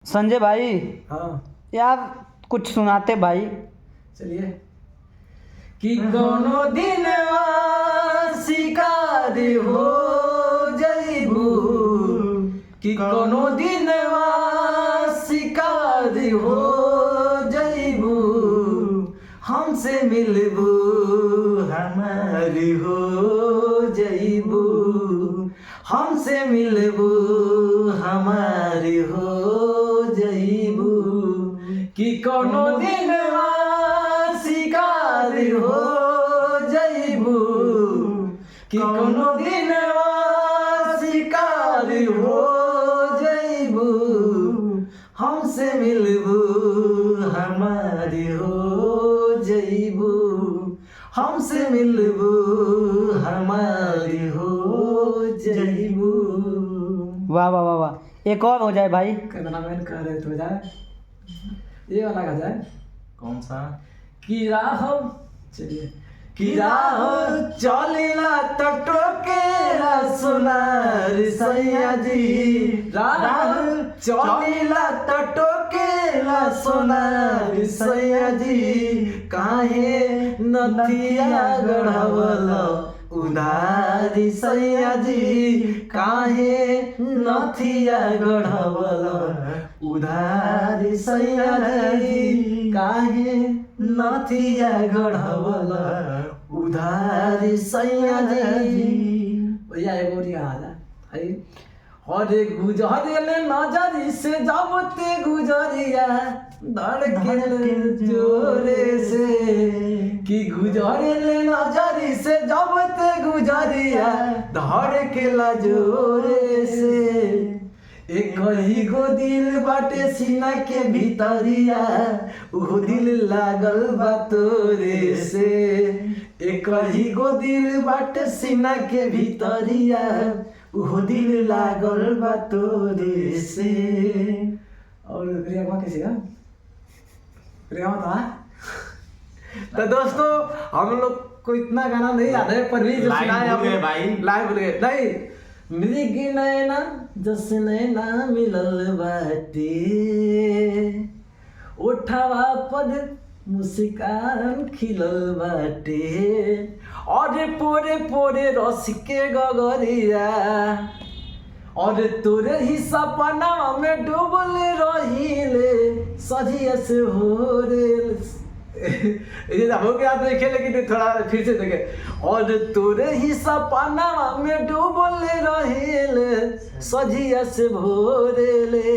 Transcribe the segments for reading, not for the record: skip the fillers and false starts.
संजय भाई, हाँ यार कुछ सुनाते भाई। चलिए। कि कोनो दिन शिकार हो जइबू, कि कोनो दिन शिकार हो जइबू, हमसे मिलबू हमारी हो जइबू, हमसे मिलबू हमारी हो जइबू, कि कोनो दिन शिकार हो जइबू, कि कोनो दिन शिकार हो जइबू, हमसे मिलबू हमारी हो जइबू, हमसे मिलबू हमारी हो जइबू। वाह वाह वाह वाह, एक और हो जाए भाई। कितना मैंने कह रहे तो जाए, ये वाला का जाए। कौन सा? कि राह, चलिए। कि राह चलेला तो टोकेला सोनार सैया जी, राह चलेला तो टोकेला सोनार सैया जी, काहे नथिया गढ़वला उधारी सैया जी, काहे नथिया गढ़वला उधारी सैया जी, काहे नथिया गढ़वला उधारी सैया जी। भैया एक और याद है, अरे गुजरिले नजरी से जबते गुजरिया धड़के जोरे से, कि गुजरिले नजरी से जबते गुजरिया धड़केला जोरे से, एक ही गो दिल बाटे सीना के भीतरिया, वो दिल लागल बा तोरे से, एक ही गो दिल बाटे सीना के भीतरिया, वो दिल लागल बा तोरे से। और प्रियमा कैसे का? प्रियमा था। तो दोस्तों हम लोग को इतना गाना नहीं याद है, पर भी जो सुनाया भाई लाइव भूल गए नहीं। मृग नैना जस नैना मिलल बाटे, उठावा पद मुस्कान खिलल बाटे, और पोरे पोरे रस के गगरिया, और तोरे ही सपना में डूबल रहिले सजिया से हो रे। ये हो गया तो देखे, लेकिन थोड़ा फिर से देखे। और तोरे ही सपना में डूबल रहेले सजिया से भोरेले,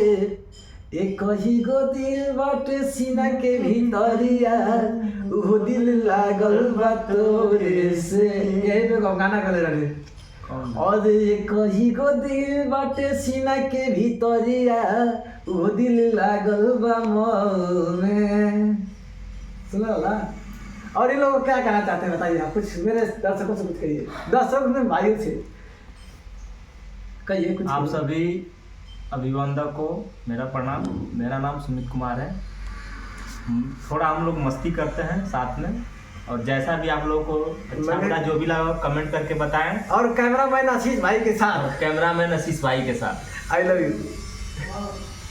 एक ही गो दिल बाटे सीना के भीतरिया, वो दिल लागल बा तोरे से। यही पे गाना करे रहे। और एक ही गो दिल बाटे सीना के भीतरिया, वो दिल लागल बा मोने। सुना वाला। और ये लोग क्या कहना चाहते हैं बताइए आप, कुछ मेरे दर्शकों से कुछ कहिए, दर्शक में भाइयों से कहिए कुछ। आप सभी अभिवंदक को मेरा प्रणाम। मेरा नाम सुमित कुमार है। थोड़ा हम लोग मस्ती करते हैं साथ में, और जैसा भी आप लोगों को अच्छा लगा जो भी लगा कमेंट करके बताएं। और कैमरामैन आशीष भाई के साथ, कैमरामैन आशीष भाई के साथ। I love you.